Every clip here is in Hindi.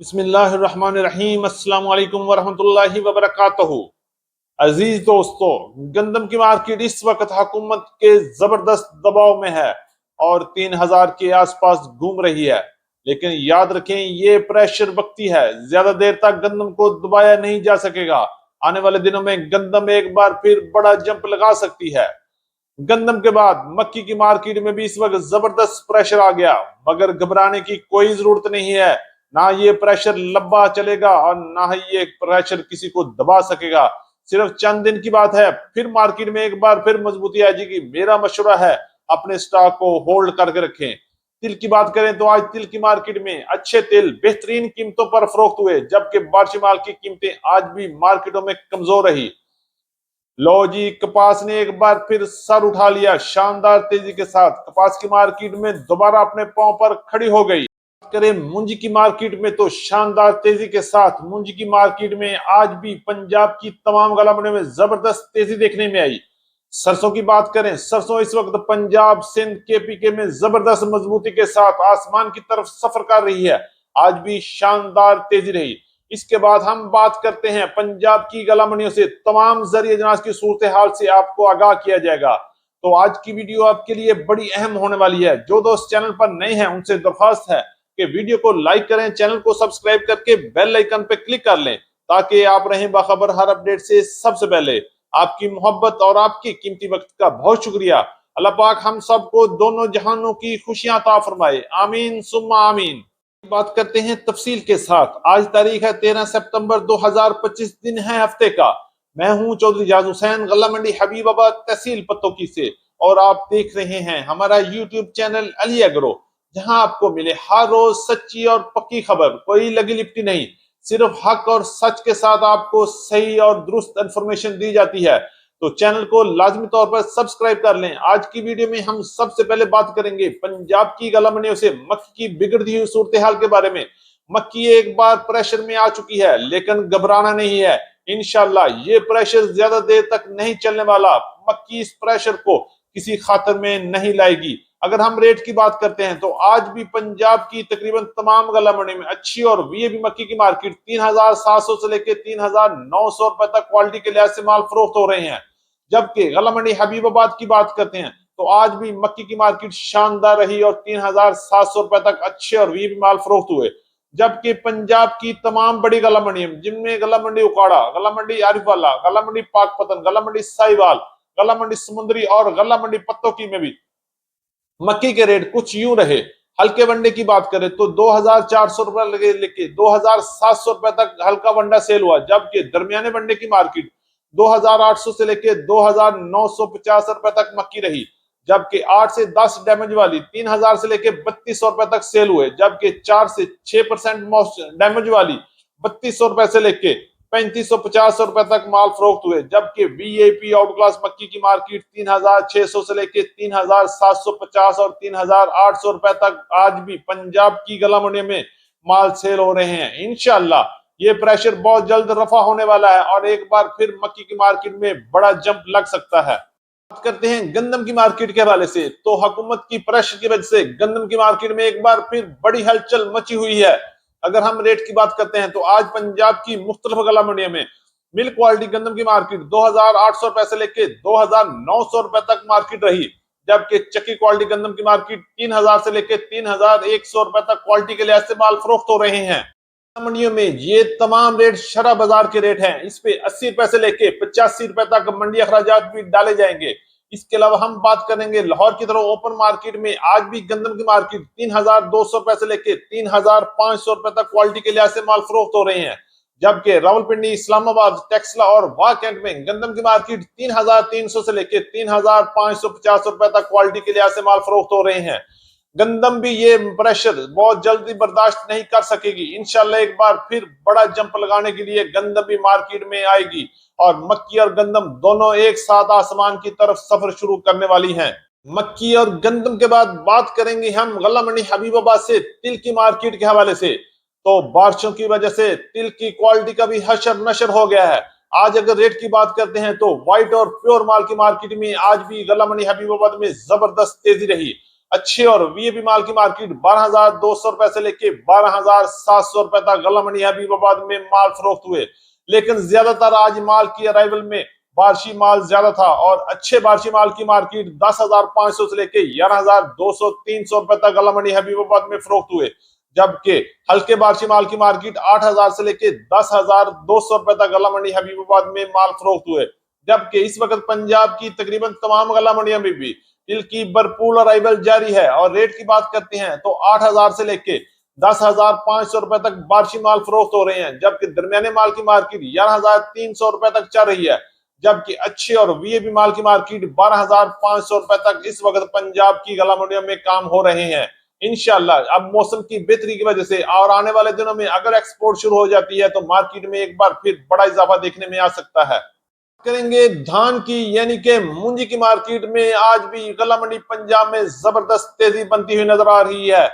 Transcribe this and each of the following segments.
बिस्मिल्लाहिर्रहमानिर्रहीम अस्सलाम वालेकुम वरहमतुल्लाहि वबरकातुहू। अजीज दोस्तों, गंदम की मार्केट इस वक्त हुकूमत के जबरदस्त दबाव में है और 3000 के आसपास घूम रही है। लेकिन याद रखें, ये प्रेशर वक्ती है, ज्यादा देर तक गंदम को दबाया नहीं जा सकेगा। आने वाले दिनों में गंदम एक बार फिर बड़ा जंप लगा सकती है। गंदम के बाद मक्की की मार्केट में भी इस वक्त जबरदस्त प्रेशर आ गया, मगर घबराने की कोई जरूरत नहीं है। ना ये प्रेशर लंबा चलेगा और ना ही ये प्रेशर किसी को दबा सकेगा। सिर्फ चंद दिन की बात है, फिर मार्केट में एक बार फिर मजबूती आ जाएगी। मेरा मशवरा है, अपने स्टॉक को होल्ड करके रखें। तिल की बात करें तो आज तिल की मार्केट में अच्छे तिल बेहतरीन कीमतों पर फरोख्त हुए, जबकि बारशी माल की कीमतें आज भी मार्केटों में कमजोर रही। लो जी, कपास ने एक बार फिर सर उठा लिया शानदार तेजी के साथ। कपास की मार्केट में दोबारा अपने पांव पर खड़ी हो गई। करें मूंजी की मार्केट में तो शानदार तेजी के साथ मूंजी की मार्केट में आज भी पंजाब की तमाम गलामंडियों में जबरदस्त तेजी देखने में आई। सरसों की बात करें, सरसों इस वक्त पंजाब सिंध केपीके में जबरदस्त मजबूती के साथ आसमान की तरफ सफर कर रही है। आज भी शानदार तेजी रही। इसके बाद हम बात करते हैं पंजाब की गलामंडियों से। तमाम जरिए जनाज की सूरत हाल से आपको आगाह किया जाएगा। तो आज की वीडियो आपके लिए बड़ी अहम होने वाली है। जो दोस्त चैनल पर नए हैं उनसे दरख्वास्त है कि वीडियो को लाइक करें, चैनल को सब्सक्राइब करके बेल आइकन पर क्लिक कर लें, ताकि आप रहें बाखबर हर अपडेट से सबसे पहले। आपकी मोहब्बत और आपकी कीमती वक्त का बहुत शुक्रिया। अल्लाह पाक हम सबको दोनों जहानों की खुशियां अता फरमाए, आमीन सुम्मा आमीन। बात करते हैं तफसील के साथ। आज तारीख है 13 सितंबर 2025, दिन है हफ्ते का। मैं हूं चौधरी जाज हुसैन, गल्ला मंडी हबीबाबाद, तहसील पत्तोकी से, और आप देख रहे हैं हमारा यूट्यूब चैनल अली एग्रो, जहां आपको मिले हर रोज सच्ची और पक्की खबर। कोई लगी लिपटी नहीं, सिर्फ हक और सच के साथ आपको सही और दुरुस्त इंफॉर्मेशन दी जाती है। तो चैनल को लाजमी तौर पर सब्सक्राइब कर लें। आज की वीडियो में हम सबसे पहले बात करेंगे पंजाब की गलामंडियों से मक्की की बिगड़ती हुई सूरत हाल के बारे में। मक्की एक बार प्रेशर में आ चुकी है, लेकिन घबराना नहीं है। इंशाल्लाह ये प्रेशर ज्यादा देर तक नहीं चलने वाला। मक्की इस प्रेशर को किसी खातर में नहीं लाएगी। अगर हम रेट की बात करते हैं तो आज भी पंजाब की तकरीबन तमाम गला मंडी में अच्छी और वीएबी मक्की की मार्केट 3700 से लेकर 3900 रुपए तक क्वालिटी के लिहाज से माल फरोख्त हो रहे हैं। जबकि गला मंडी हबीबाबाद की बात करते हैं तो आज भी मक्की की मार्केट शानदार रही और 3700 रुपए तक अच्छे और वीएबी माल फरोख्त हुए। जबकि पंजाब की तमाम बड़ी गला मंडी, जिनमें गला मंडी उकाड़ा, गला मंडी आरिफवाला, गला मंडी पाकपतन, गला मंडी साहिवाल, गला मंडी समुद्री और गला मंडी पत्तोकी में भी मक्की के रेट कुछ यूं रहे। हल्के वनडे की बात करें तो 2400 रुपए लेके 2700 रुपए तक हल्का वनडा सेल हुआ, जबकि दरमियाने वनडे की मार्केट 2800 से लेके 2950 रुपए तक मक्की रही। जबकि 8 से 10 डैमेज वाली 3000 से लेके 3200 रुपए तक सेल हुए, जबकि 4 से 6% डैमेज वाली 3200 रुपए से लेके 3550 रुपए तक माल फरोख्त हुए। जबकि वीआईपी आउट क्लास मक्की की मार्केट 3600 से लेके 3750 और 3800 रुपए तक आज भी पंजाब की गला मंडी में माल सेल हो रहे हैं। इंशाल्लाह ये प्रेशर बहुत जल्द रफा होने वाला है और एक बार फिर मक्की की मार्केट में बड़ा जंप लग सकता है। बात करते हैं गंदम की मार्केट के हवाले से तो हुकूमत की प्रेशर की वजह से गंदम की मार्केट में एक बार फिर बड़ी हलचल मची हुई है। अगर हम रेट की बात करते हैं तो आज पंजाब की मुख्तलिफ गला मंडियों में मिल्क क्वालिटी गंदम की मार्केट 2800 रुपए से लेकर 2900 रुपए तक मार्केट रही। जबकि चक्की क्वालिटी गंदम की मार्केट 3000 से लेकर 3100 रुपए तक क्वालिटी के लिहाज से माल फरोख्त हो रहे हैं। मंडियों में ये तमाम रेट शरा बाजार के रेट हैं। इस पे 80 रुपए से लेके 85 रुपए तक मंडी अखराजात भी डाले जाएंगे। इसके अलावा हम बात करेंगे लाहौर की तरफ ओपन मार्केट में आज भी गंदम की मार्केट 3200 रुपए से लेके 3500 रुपए तक क्वालिटी के लिहाज से माल फरोख्त हो रहे हैं। जबकि रावलपिंडी, इस्लामाबाद, टेक्सला और वाह कैंट में गंदम की मार्केट 3300 से लेके 3550 रुपए तक क्वालिटी के लिहाज से माल फरोख्त हो रहे हैं। गंदम भी ये प्रेशर बहुत जल्दी बर्दाश्त नहीं कर सकेगी। इंशाल्लाह एक बार फिर बड़ा जंप लगाने के लिए गंदम भी मार्केट में आएगी और मक्की और गंदम दोनों एक साथ आसमान की तरफ सफर शुरू करने वाली हैं। मक्की और गंदम के बाद बात करेंगे हम गला मंडी हबीबाबाद से तिल की मार्केट के हवाले से। तो बारिशों की वजह से तिल की क्वालिटी का भी हशर नशर हो गया है। आज अगर रेट की बात करते हैं तो व्हाइट और प्योर माल की मार्केट में आज भी गला मंडी हबीबाबाद में जबरदस्त तेजी रही। अच्छे और वीआईपी माल की मार्केट 12,200 रुपए से लेके 12,700 रुपए तक गला मंडी हबीबाबाद में माल फरोख्त हुए। लेकिन ज्यादातर आज माल की अराइवल में बारिशी माल ज्यादा था और अच्छे बारिशी माल की मार्केट 10,500 से लेके 11,200 300 रुपए तक गला मंडी हबीबाबाद में फरोख्त हुए। जबकि हल्के बारिशी माल की मार्केट 8,000 से लेके 10,200 रुपए तक गला मंडी हबीबाबाद में माल फरोख्त हुए। जबकि इस वक्त पंजाब की तकरीबन तमाम गला मंडियों में भी तिल की भरपूर अराइवल जारी है और रेट की बात करते हैं तो 8,000 से लेके 10,500 रुपए तक बारिशी माल फरोख्त हो रहे हैं। जबकि दरमियाने माल की मार्केट 11,300 रुपए तक चल रही है। जबकि अच्छे और वीआईपी माल की मार्केट 12,500 रुपए तक इस वक्त पंजाब की गला मंडियों में काम हो रहे हैं। इंशाल्लाह अब मौसम की बेहतरी की वजह से और आने वाले दिनों में अगर एक्सपोर्ट शुरू हो जाती है तो मार्केट में एक बार फिर बड़ा इजाफा देखने में आ सकता है। करेंगे धान की यानी कि मूंजी की मार्केट में आज भी गला मंडी पंजाब में जबरदस्त तेजी बनती हुई नजर आ रही है।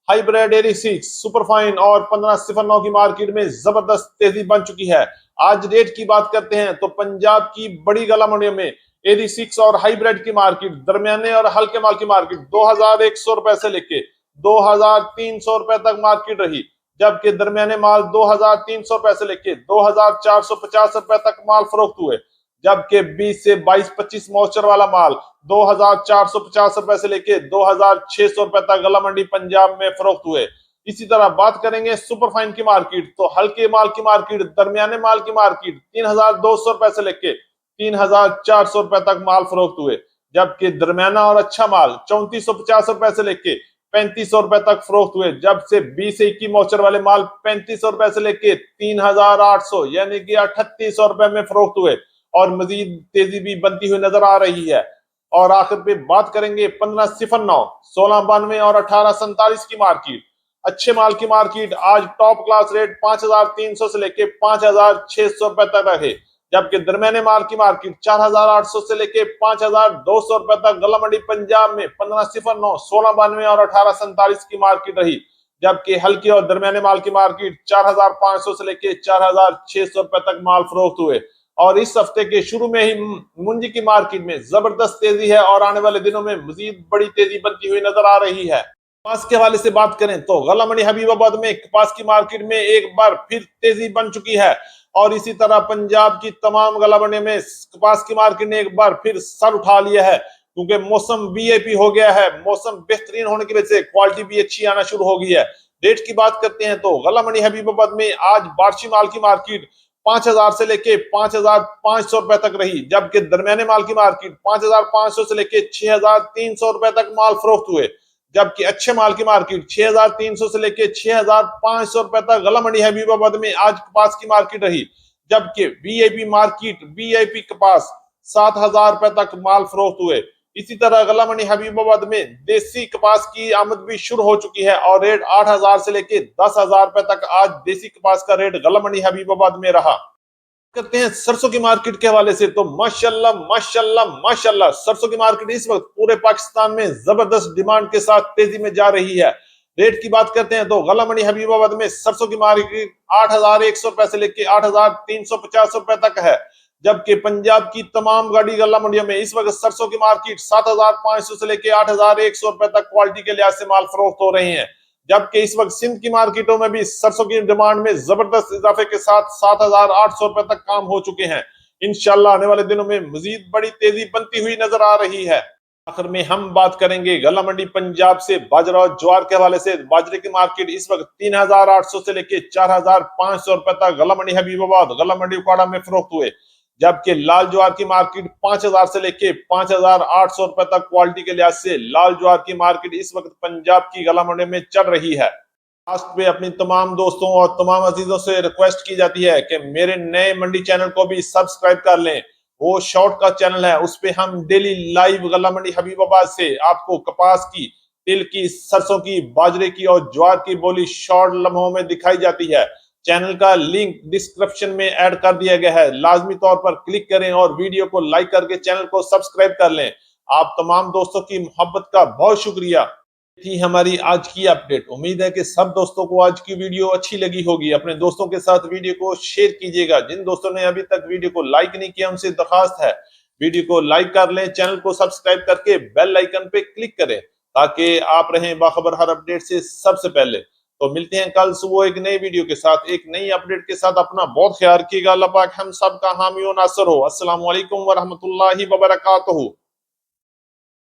हाइब्रिड 86 सुपरफाइन और 1509 की मार्केट में जबरदस्त तेजी बन चुकी है। आज रेट की बात करते हैं तो पंजाब की बड़ी गला मंडियों में 86 और हाइब्रिड की मार्केट दरमियाने और हल्के माल की मार्केट 2,100 रुपए से लेके 2,300 रुपए तक मार्केट रही। जबकि दरमियाने माल 2,300 रुपए से लेके 2,450 रुपए तक माल फरोख्त हुए। जबकि 20 से 22-25 मॉइस्चर वाला माल 2,450 रुपए से लेके 2,600 रुपए तक गला मंडी पंजाब में फरोख्त हुए। इसी तरह बात करेंगे सुपरफाइन की मार्केट तो हल्के माल की मार्केट दरमियाने माल की मार्केट 3,200 रुपए से लेके 3,400 रुपए तक माल फरोख्त हुए। जबकि दरमियाना और अच्छा माल 3,450 रुपए से लेके 3,500 रुपए तक फरोख्त हुए। जब से 20 से 21 मॉइस्चर वाले माल 3,500 रुपए से लेके 3,800 यानी कि 3,800 रुपए में फरोख्त हुए और मजीद तेजी भी बनती हुई नजर आ रही है। और आखिर पे बात करेंगे 1509 1692 और 1847 की मार्केट। अच्छे माल की मार्केट आज टॉप क्लास रेट 5,300 से लेके 5,600 रुपए तक रहे। जबकि दरमियाने माल की मार्केट 4,800 से लेके 5,200 रुपए तक गला मंडी पंजाब में 1509 1692 और 1847 की मार्केट रही। जबकि हल्के और दरमियाने माल की मार्केट 4,500 से लेके 4,600 रुपए तक माल फरोख्त हुए। और इस हफ्ते के शुरू में ही मुंजी की मार्केट में जबरदस्त तेजी है और आने वाले दिनों में मजीद बड़ी तेजी बनती हुई नजर आ रही है। कपास के हवाले से बात करें तो गला मंडी हबीबाबाद में कपास की मार्केट में एक बार फिर तेजी बन चुकी है और इसी तरह पंजाब की तमाम गला मंडी में कपास की मार्केट ने एक बार फिर सर उठा लिया है क्योंकि मौसम वीआईपी हो गया है। मौसम बेहतरीन होने की वजह से क्वालिटी भी अच्छी आना शुरू हो गई है। रेट की बात करते हैं तो गला मंडी हबीबाबाद में आज बारिशी माल की मार्केट 5,000 से लेके 5,500 रुपए तक रही। जबकि दरमियाने माल की मार्केट 5,500 से लेके 6,300 रुपए तक माल फरोख्त हुए। जबकि अच्छे माल की मार्केट 6,300 से लेके 6,500 रुपए तक गला मंडी हबीबाबाद में आज कपास की मार्केट रही। जबकि वीआईपी मार्केट वीआईपी कपास 7,000 रुपए तक माल फरोख्त हुए। इसी तरह गला मंडी हबीबाबाद में देसी कपास की आमद भी शुरू हो चुकी है और रेट 8,000 से लेके 10,000 रुपए तक आज देसी कपास का रेट गला मंडी हबीबाबाद में रहा। करते हैं सरसों की मार्केट के हवाले से तो माशाल्लाह माशाल्लाह माशाल्लाह सरसों की मार्केट इस वक्त पूरे पाकिस्तान में जबरदस्त डिमांड के साथ तेजी में जा रही है। रेट की बात करते हैं तो गला मंडी हबीबाबाद में सरसों की मार्केट 8,100 रुपए से लेके 8,350 रुपए तक है। जबकि पंजाब की तमाम गाड़ी गला मंडियों में इस वक्त सरसों की मार्केट 7,500 से लेके 8,100 रुपए तक क्वालिटी के लिहाज से माल फरोख्त हो रहे हैं। जबकि इस वक्त सिंध की मार्केटों में भी सरसों की डिमांड में जबरदस्त इजाफे के साथ 7,800 रुपए तक काम हो चुके हैं। इंशाल्लाह आने वाले दिनों में मजीद बड़ी तेजी बनती हुई नजर आ रही है। आखिर में हम बात करेंगे गला मंडी पंजाब से बाजरा और ज्वार के हवाले से। बाजरे की मार्केट इस वक्त 3,800 से लेके 4,500 रुपए तक गला मंडी हबीबाबाद गला मंडी उकाड़ा में फरोख्त हुए। जबकि लाल ज्वार की मार्केट 5,000 से लेके 5,800 रुपए तक क्वालिटी के लिहाज से लाल ज्वार की मार्केट इस वक्त पंजाब की गला मंडी में चल रही है। लास्ट पे अपनी तमाम दोस्तों और तमाम अजीजों से रिक्वेस्ट की जाती है कि मेरे नए मंडी चैनल को भी सब्सक्राइब कर लें। वो शॉर्ट का चैनल है, उस पे हम डेली लाइव गला मंडी हबीबाबाद से आपको कपास की, तिल की, सरसों की, बाजरे की और ज्वार की बोली शॉर्ट लम्हों में दिखाई जाती है। चैनल का लिंक डिस्क्रिप्शन में ऐड कर दिया गया है, लाजमी तौर पर क्लिक करें और वीडियो को लाइक करके चैनल को सब्सक्राइब कर लें। आप तमाम दोस्तों की मोहब्बत का बहुत शुक्रिया। थी हमारी आज की अपडेट। उम्मीद है कि सब दोस्तों को आज की वीडियो अच्छी लगी होगी। अपने दोस्तों के साथ वीडियो को शेयर कीजिएगा। जिन दोस्तों ने अभी तक वीडियो को लाइक नहीं किया उनसे दरखास्त है वीडियो को लाइक कर लें, चैनल को सब्सक्राइब करके बेल आइकन पे क्लिक करें ताकि आप रहें बाखबर हर अपडेट से सबसे पहले। तो मिलते हैं कल सुबह एक नई वीडियो के साथ, एक नई अपडेट के साथ। अपना बहुत ख्याल रखिएगा। अल्लाह पाक हम सब का हामी और नासर हो। अस्सलाम वालेकुम व रहमतुल्लाहि व बरकातहू।